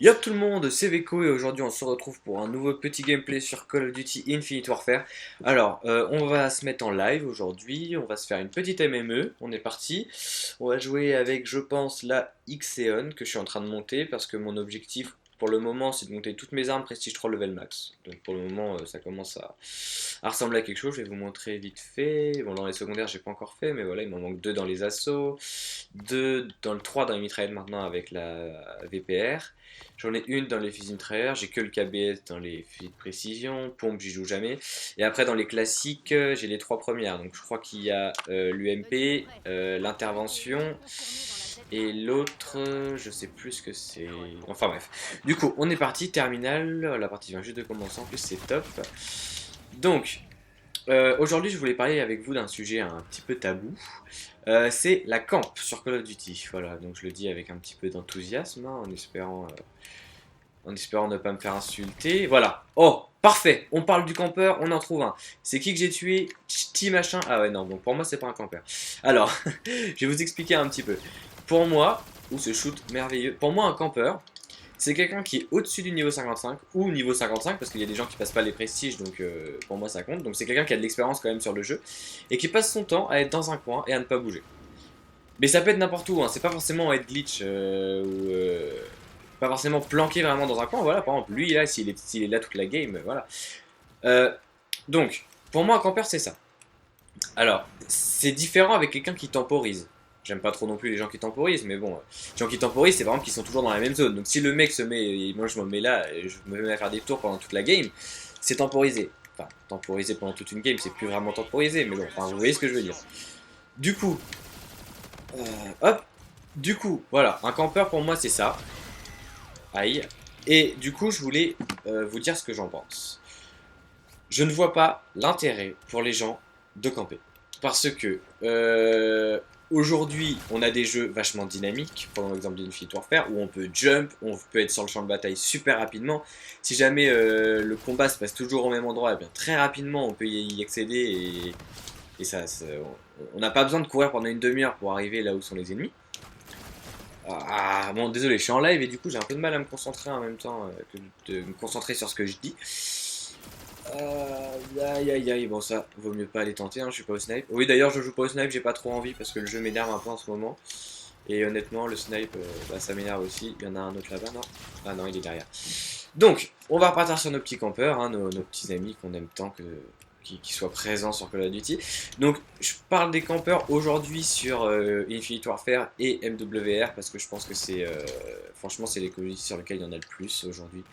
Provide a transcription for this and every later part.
Yo tout le monde, c'est Veko et aujourd'hui on se retrouve pour un nouveau petit gameplay sur Call of Duty Infinite Warfare. Alors, on va se mettre en live aujourd'hui, on va se faire une petite MME, on est parti. On va jouer avec, je pense, la Xeon que je suis en train de monter parce que mon objectif pour le moment c'est de monter toutes mes armes Prestige 3 level max. Donc pour le moment ça commence à ressembler à quelque chose, je vais vous montrer vite fait. Bon, dans les secondaires j'ai pas encore fait, mais voilà, il m'en manque 2 dans les assauts, 2 dans le 3 dans les mitraillettes maintenant avec la VPR. J'en ai une dans les fusils mitrailleurs, j'ai que le KBS dans les fusils de précision, pompe j'y joue jamais. Et après dans les classiques, j'ai les 3 premières. Donc je crois qu'il y a l'UMP, l'intervention et l'autre, je sais plus ce que c'est. Enfin bref. Du coup, on est parti, terminal, la partie vient juste de commencer, en plus c'est top. Donc, aujourd'hui je voulais parler avec vous d'un sujet un petit peu tabou. C'est la camp sur Call of Duty. Voilà, donc je le dis avec un petit peu d'enthousiasme, hein, en espérant ne pas me faire insulter. Voilà. Oh, parfait. On parle du campeur, on en trouve un. C'est qui que j'ai tué? Ch'ti machin. Ah ouais, non, bon, pour moi, c'est pas un campeur. Alors, je vais vous expliquer un petit peu. Pour moi, ce shoot merveilleux. Pour moi, un campeur, c'est quelqu'un qui est au-dessus du niveau 55 ou niveau 55, parce qu'il y a des gens qui passent pas les prestiges, donc pour moi ça compte. Donc c'est quelqu'un qui a de l'expérience quand même sur le jeu et qui passe son temps à être dans un coin et à ne pas bouger. Mais ça peut être n'importe où, hein. C'est pas forcément être glitch ou pas forcément planqué vraiment dans un coin. Voilà, par exemple, lui là, s'il est là toute la game, voilà. Euh, donc, pour moi, un campeur, c'est ça. Alors, c'est différent avec quelqu'un qui temporise. J'aime pas trop non plus les gens qui temporisent, mais bon, les gens qui temporisent, c'est par exemple qu'ils sont toujours dans la même zone. Donc si le mec se met, et moi je me mets là, et je me mets à faire des tours pendant toute la game, c'est temporisé. Enfin, temporisé pendant toute une game, c'est plus vraiment temporisé, mais bon, enfin, vous voyez ce que je veux dire. Du coup, hop, du coup, voilà, un campeur pour moi c'est ça. Aïe. Et du coup, je voulais vous dire ce que j'en pense. Je ne vois pas l'intérêt pour les gens de camper. Parce que aujourd'hui, on a des jeux vachement dynamiques, prenons l'exemple d'Infinite Warfare, où on peut jump, on peut être sur le champ de bataille super rapidement. Si jamais le combat se passe toujours au même endroit, eh bien, très rapidement on peut y accéder et on n'a pas besoin de courir pendant une demi-heure pour arriver là où sont les ennemis. Ah, bon, désolé, je suis en live et du coup j'ai un peu de mal à me concentrer en même temps que de me concentrer sur ce que je dis. Aïe aïe aïe, bon ça, vaut mieux pas aller tenter, hein, je suis pas au snipe. Oui d'ailleurs je joue pas au snipe, j'ai pas trop envie parce que le jeu m'énerve un peu en ce moment. Et honnêtement le snipe, bah, ça m'énerve aussi. Il y en a un autre là-bas, non? Ah non, il est derrière. Donc, on va repartir sur nos petits campeurs, hein, nos petits amis qu'on aime tant qui soient présents sur Call of Duty. Donc, je parle des campeurs aujourd'hui sur Infinite Warfare et MWR parce que je pense que c'est, franchement, c'est les communautés sur lesquelles il y en a le plus aujourd'hui.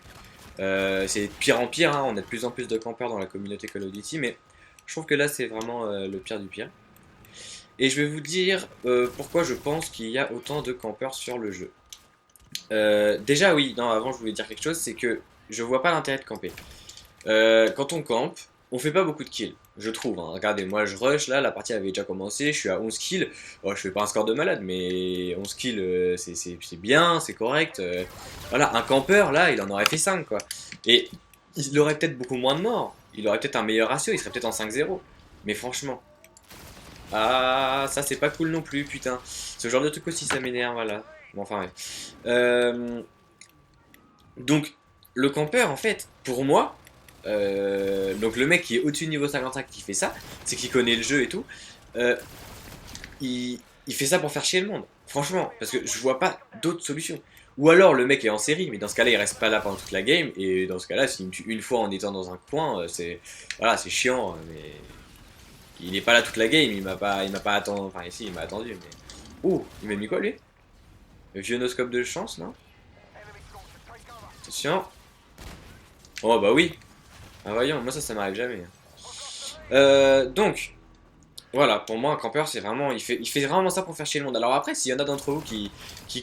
C'est de pire en pire, hein, on a de plus en plus de campeurs dans la communauté Call of Duty, mais je trouve que là c'est vraiment le pire du pire. Et je vais vous dire pourquoi je pense qu'il y a autant de campeurs sur le jeu. Déjà oui, non, avant je voulais dire quelque chose, c'est que je vois pas l'intérêt de camper. Quand on campe, on fait pas beaucoup de kills, je trouve, hein. Regardez, moi je rush, là la partie avait déjà commencé, je suis à 11 kills. Oh, je fais pas un score de malade, mais 11 kills c'est bien, c'est correct. Voilà, un campeur là, il en aurait fait 5 quoi. Et il aurait peut-être beaucoup moins de morts, il aurait peut-être un meilleur ratio, il serait peut-être en 5-0. Mais franchement, ah, ça c'est pas cool non plus, putain. Ce genre de truc aussi ça m'énerve, voilà. Bon, enfin, ouais. Euh, donc, le campeur, en fait, pour moi, donc le mec qui est au-dessus du niveau 55 qui fait ça, c'est qu'il connaît le jeu et tout, euh, il fait ça pour faire chier le monde. Franchement, parce que je vois pas d'autre solution. Ou alors le mec est en série, mais dans ce cas-là, il reste pas là pendant toute la game, et dans ce cas-là, s'il me tue une fois en étant dans un coin, c'est voilà, c'est chiant, mais il est pas là toute la game, il m'a pas attendu, enfin ici, il m'a attendu, mais ouh, il m'a mis quoi lui? Le Vionoscope de chance, non? Attention. Oh bah oui. Ah voyons, moi ça m'arrive jamais. Donc, voilà, pour moi un campeur c'est vraiment, il fait vraiment ça pour faire chier le monde. Alors après, s'il y en a d'entre vous qui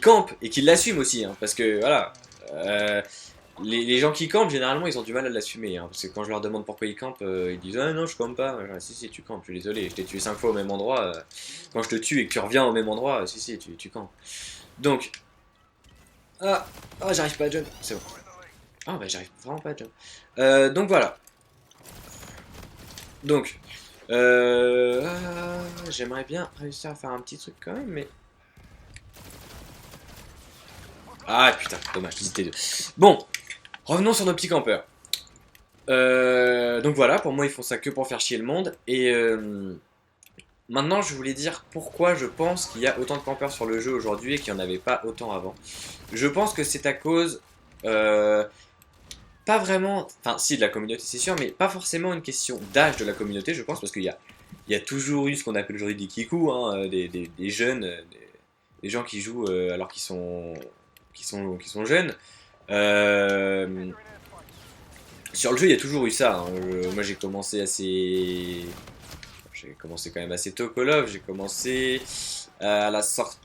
campent et qui l'assument aussi, hein, parce que voilà, euh, les gens qui campent généralement ils ont du mal à l'assumer, hein, parce que quand je leur demande pourquoi ils campent, ils disent ah non je campe pas. Si tu campes, je suis désolé, je t'ai tué 5 fois au même endroit. Quand je te tue et que tu reviens au même endroit, si tu campes. Donc, j'arrive pas à jump, c'est bon. Ah bah j'arrive vraiment pas à jump. Donc voilà. Donc, j'aimerais bien réussir à faire un petit truc quand même, mais... Ah putain, dommage, j'hésitais deux. Bon, revenons sur nos petits campeurs. Donc voilà, pour moi ils font ça que pour faire chier le monde. Et maintenant je voulais dire pourquoi je pense qu'il y a autant de campeurs sur le jeu aujourd'hui et qu'il n'y en avait pas autant avant. Je pense que c'est à cause, pas vraiment, enfin si de la communauté c'est sûr, mais pas forcément une question d'âge de la communauté je pense, parce qu'il y a toujours eu ce qu'on appelle aujourd'hui des kikou, hein, des jeunes, des gens qui jouent alors qu'ils sont jeunes. Euh, Sur le jeu, il y a toujours eu ça, hein. Moi, j'ai commencé quand même assez tôt Call of. J'ai commencé à la sortie.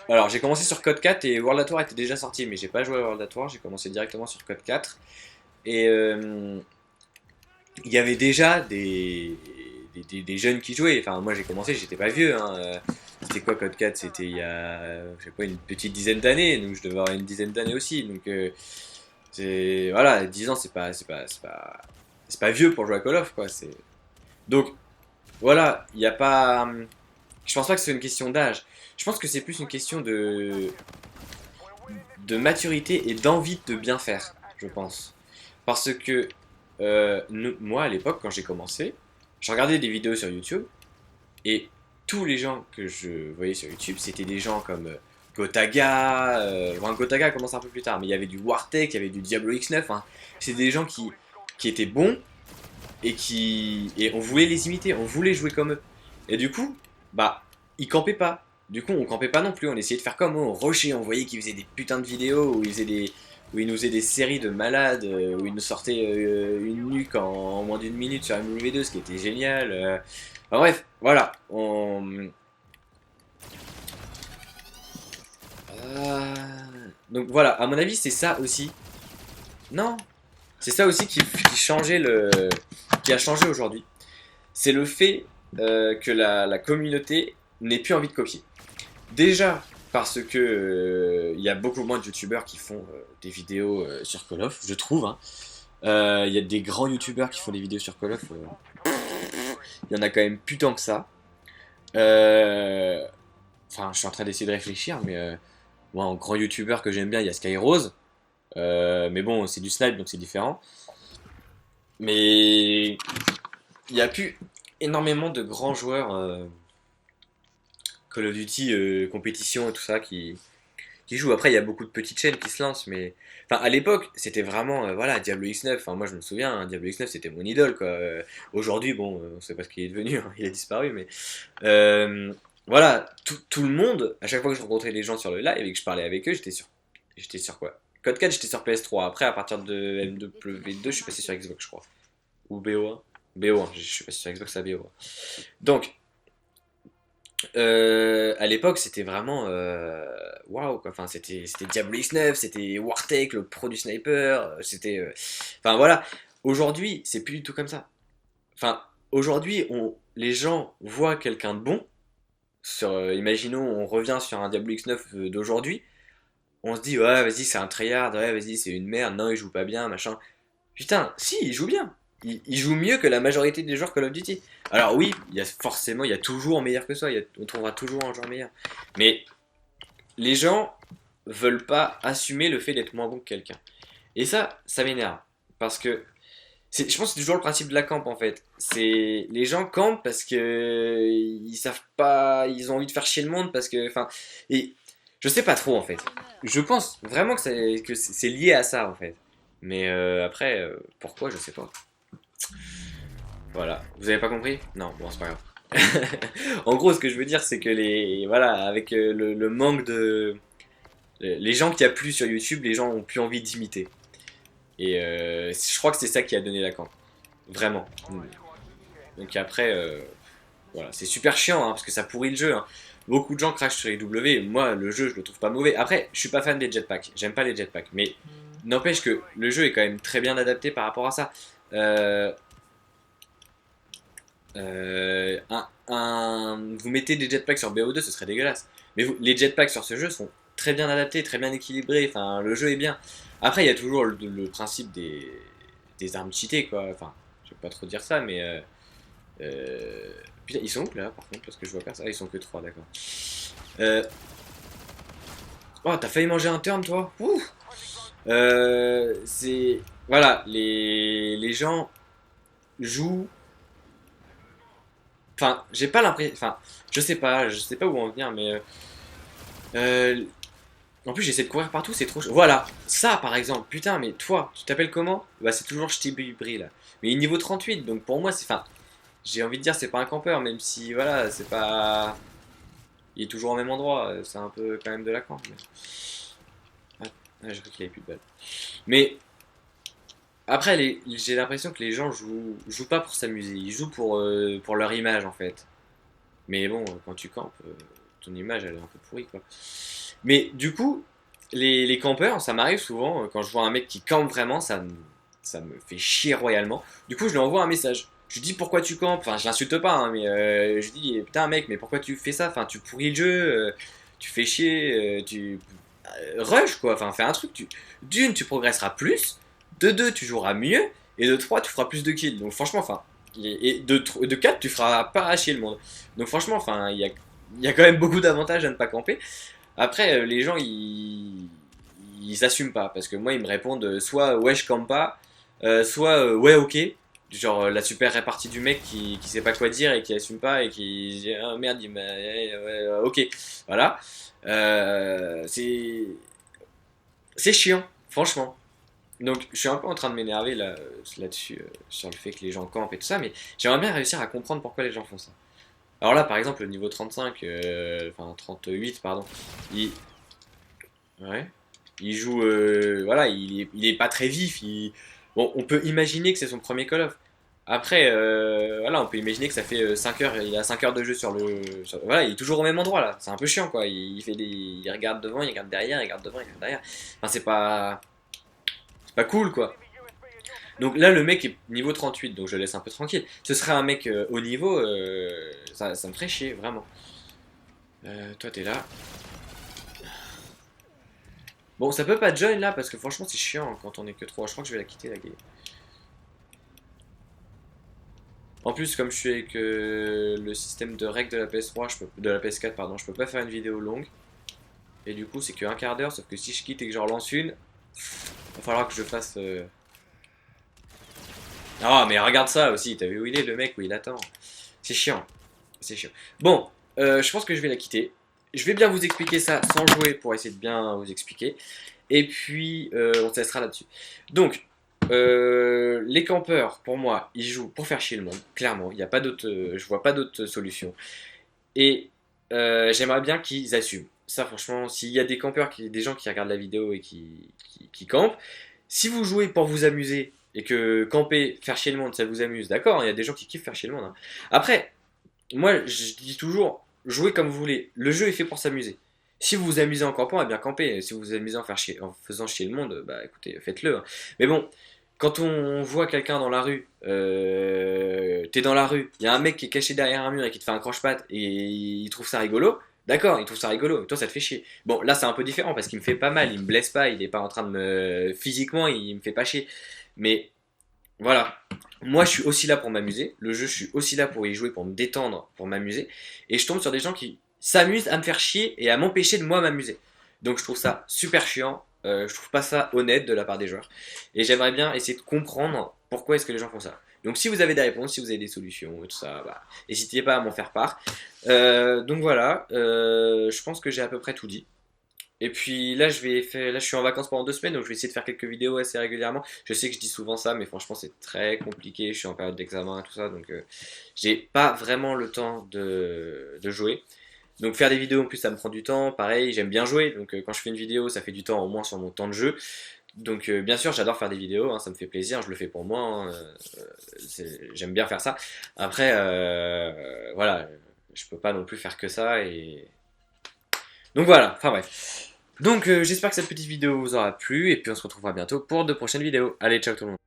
Alors, j'ai commencé sur Code 4 et World at War était déjà sorti, mais j'ai pas joué à World at War. J'ai commencé directement sur Code 4 et il y avait déjà des jeunes qui jouaient. Enfin, moi, j'ai commencé, j'étais pas vieux, hein. C'était quoi Code 4? C'était il y a, je sais pas, une petite dizaine d'années, donc je devais avoir une dizaine d'années aussi. Donc, voilà, 10 ans, c'est pas vieux pour jouer à Call of, quoi. Donc, voilà, il n'y a pas. Je pense pas que c'est une question d'âge. Je pense que c'est plus une question de maturité et d'envie de bien faire, je pense. Parce que moi, à l'époque, quand j'ai commencé, je regardais des vidéos sur YouTube et tous les gens que je voyais sur YouTube, c'était des gens comme Gotaga. Enfin, Gotaga commence un peu plus tard, mais il y avait du Wartech, il y avait du Diablo X9. Hein. C'est des gens qui étaient bons et on voulait les imiter, on voulait jouer comme eux. Et du coup, bah, ils campaient pas. Du coup, on campait pas non plus, on essayait de faire comme eux, on rushait, on voyait qu'ils faisaient des putains de vidéos où ils nous faisaient des séries de malades, où ils nous sortaient une nuque en moins d'une minute sur MW2, ce qui était génial. Enfin, bref, voilà. Euh, Donc voilà, à mon avis, c'est ça aussi. Non, c'est ça aussi qui a changé aujourd'hui. C'est le fait que la communauté n'ait plus envie de copier. Déjà parce que il y a beaucoup moins de youtubeurs qui font des vidéos sur Call of, je trouve. Hein. Il y a des grands youtubeurs qui font des vidéos sur Call of. Il y en a quand même plus tant que ça. Enfin, je suis en train d'essayer de réfléchir, mais moi, en grand youtubeur que j'aime bien, il y a Skyrose. Mais bon, c'est du snipe, donc c'est différent. Mais il n'y a plus énormément de grands joueurs Call of Duty compétition et tout ça qui jouent. Après, il y a beaucoup de petites chaînes qui se lancent, mais enfin à l'époque, c'était vraiment voilà Diablo X9. Enfin moi je me souviens, hein, Diablo X9 c'était mon idole quoi. Aujourd'hui, bon, on sait pas ce qu'il est devenu, hein, il a disparu, mais voilà, tout le monde, à chaque fois que je rencontrais des gens sur le live et que je parlais avec eux, j'étais sur quoi? Code 4, j'étais sur PS3. Après, à partir de MW2, je suis passé sur Xbox, je crois. Ou BO1. BO1, je suis passé sur Xbox à BO1. Donc, à l'époque, c'était vraiment waouh quoi. Enfin, c'était Diablo X9, c'était Wartech, le pro du sniper. C'était, enfin voilà. Aujourd'hui, c'est plus du tout comme ça. Enfin, aujourd'hui, les gens voient quelqu'un de bon. Imaginons, on revient sur un Diablo X9 d'aujourd'hui. On se dit ouais, vas-y, c'est un tryhard. Ouais, vas-y, c'est une merde. Non, il joue pas bien, machin. Putain, si, il joue bien. Il joue mieux que la majorité des joueurs Call of Duty. Alors oui, il y a toujours meilleur que ça, on trouvera toujours un joueur meilleur. Mais les gens veulent pas assumer le fait d'être moins bon que quelqu'un. Et ça m'énerve. Parce que je pense que c'est toujours le principe de la camp en fait. C'est les gens campent parce que ils savent pas, ils ont envie de faire chier le monde parce que, enfin, et je sais pas trop en fait. Je pense vraiment que c'est lié à ça en fait. Mais après, pourquoi, je sais pas. Voilà. Vous avez pas compris? Non, bon, c'est pas grave. En gros, ce que je veux dire, c'est que voilà, avec le manque de, les gens qu'il y a plus sur YouTube, les gens ont plus envie d'imiter. Et je crois que c'est ça qui a donné la camp. Vraiment. Donc après, voilà, c'est super chiant hein, parce que ça pourrit le jeu. Hein. Beaucoup de gens crachent sur les W. Moi, le jeu, je le trouve pas mauvais. Après, je suis pas fan des jetpacks. J'aime pas les jetpacks. Mais n'empêche que le jeu est quand même très bien adapté par rapport à ça. Euh, vous mettez des jetpacks sur BO2, ce serait dégueulasse. Mais les jetpacks sur ce jeu sont très bien adaptés, très bien équilibrés. Enfin, le jeu est bien. Après, il y a toujours le principe des armes cheatées, quoi. Enfin, je vais pas trop dire ça, mais putain, ils sont où là, par contre, parce que je vois pas ça. Ah, ils sont que 3, d'accord. Euh, Oh, t'as failli manger un turn, toi? Ouh. C'est... Voilà, les gens jouent... Enfin, j'ai pas l'impression... Enfin, je sais pas où en venir, mais... euh, en plus, j'essaie de courir partout, c'est trop chaud. Voilà, ça par exemple, putain, mais toi, tu t'appelles comment? Bah, c'est toujours Bri là. Mais il est niveau 38, donc pour moi, c'est. Enfin, j'ai envie de dire, c'est pas un campeur, même si, voilà, c'est pas. Il est toujours au même endroit, c'est un peu quand même de la camp. Mais... Ah, je crois qu'il avait plus de balles. Mais après, j'ai l'impression que les gens jouent pas pour s'amuser, ils jouent pour leur image en fait. Mais bon, quand tu campes, ton image elle est un peu pourrie quoi. Mais du coup, les campeurs, ça m'arrive souvent, quand je vois un mec qui campe vraiment, ça me fait chier royalement. Du coup, je lui envoie un message. Je lui dis pourquoi tu campes, enfin je l'insulte pas, hein, mais je lui dis putain mec, mais pourquoi tu fais ça, enfin tu pourris le jeu, tu fais chier, rush quoi, enfin fais un truc, d'une tu progresseras plus, de deux tu joueras mieux, et de trois tu feras plus de kills. Donc franchement, enfin, et de quatre tu feras pas chier le monde. Donc franchement, enfin il y a quand même beaucoup d'avantages à ne pas camper. Après, les gens, ils assument pas. Parce que moi, ils me répondent soit ouais, je campe pas, soit ouais, ok. Genre la super répartie du mec qui sait pas quoi dire et qui assume pas et qui dit ah, merde, il m'a. Ouais, ok. Voilà. C'est chiant, franchement. Donc, je suis un peu en train de m'énerver là-dessus, sur le fait que les gens campent et tout ça, mais j'aimerais bien réussir à comprendre pourquoi les gens font ça. Alors là, par exemple, le niveau 35, enfin 38, pardon, il, ouais, il joue, voilà, il est pas très vif. Bon, on peut imaginer que c'est son premier Call of. Après, voilà, on peut imaginer que ça fait 5 heures, il a 5 heures de jeu voilà, il est toujours au même endroit là. C'est un peu chiant quoi. Il regarde devant, il regarde derrière, il regarde devant, il regarde derrière. Enfin, c'est pas cool quoi. Donc là, le mec est niveau 38, donc je le laisse un peu tranquille. Ce serait un mec haut niveau, ça me ferait chier, vraiment. Toi, t'es là. Bon, ça peut pas join là, parce que franchement, c'est chiant quand on est que 3. Je crois que je vais la quitter, la game. En plus, comme je suis avec le système de règles de la PS3, de la PS4, pardon, je peux pas faire une vidéo longue. Et du coup, c'est que un quart d'heure, sauf que si je quitte et que j'en relance une, va falloir que je fasse... Ah, mais regarde ça aussi, t'as vu où il est le mec, où il attend. C'est chiant. C'est chiant. Bon, je pense que je vais la quitter. Je vais bien vous expliquer ça sans jouer pour essayer de bien vous expliquer. Et puis, on se laissera là-dessus. Donc, les campeurs, pour moi, ils jouent pour faire chier le monde. Clairement, il y a pas d'autre, je vois pas d'autre solution. Et j'aimerais bien qu'ils assument. Ça, franchement, s'il y a des campeurs, des gens qui regardent la vidéo et qui campent, si vous jouez pour vous amuser et que camper, faire chier le monde, ça vous amuse, d'accord, il y a des gens qui kiffent faire chier le monde, hein. Après, moi, je dis toujours, jouez comme vous voulez. Le jeu est fait pour s'amuser. Si vous vous amusez en campant, eh bien campez. Si vous vous amusez en faisant chier le monde, bah écoutez, faites-le, hein. Mais bon, quand on voit quelqu'un dans la rue, t'es dans la rue, il y a un mec qui est caché derrière un mur et qui te fait un croche-patte et il trouve ça rigolo, d'accord, il trouve ça rigolo, et toi ça te fait chier. Bon, là c'est un peu différent parce qu'il me fait pas mal, il me blesse pas, il est pas en train de me... Physiquement, il me fait pas chier. Mais voilà. Moi, je suis aussi là pour m'amuser. Le jeu, je suis aussi là pour y jouer, pour me détendre, pour m'amuser. Et je tombe sur des gens qui s'amusent à me faire chier et à m'empêcher de moi m'amuser. Donc, je trouve ça super chiant. Je trouve pas ça honnête de la part des joueurs. Et j'aimerais bien essayer de comprendre pourquoi est-ce que les gens font ça. Donc, si vous avez des réponses, si vous avez des solutions et tout ça, bah, n'hésitez pas à m'en faire part. Donc voilà, je pense que j'ai à peu près tout dit. Et puis là, là, je suis en vacances pendant 2 semaines, donc je vais essayer de faire quelques vidéos assez régulièrement. Je sais que je dis souvent ça, mais franchement, c'est très compliqué. Je suis en période d'examen et tout ça, donc j'ai pas vraiment le temps de jouer. Donc faire des vidéos en plus, ça me prend du temps. Pareil, j'aime bien jouer, donc quand je fais une vidéo, ça fait du temps au moins sur mon temps de jeu. Donc bien sûr, j'adore faire des vidéos, hein, ça me fait plaisir, je le fais pour moi, hein, j'aime bien faire ça. Après, voilà, je peux pas non plus faire que ça et donc voilà, enfin bref. Donc j'espère que cette petite vidéo vous aura plu et puis on se retrouvera bientôt pour de prochaines vidéos. Allez, ciao tout le monde.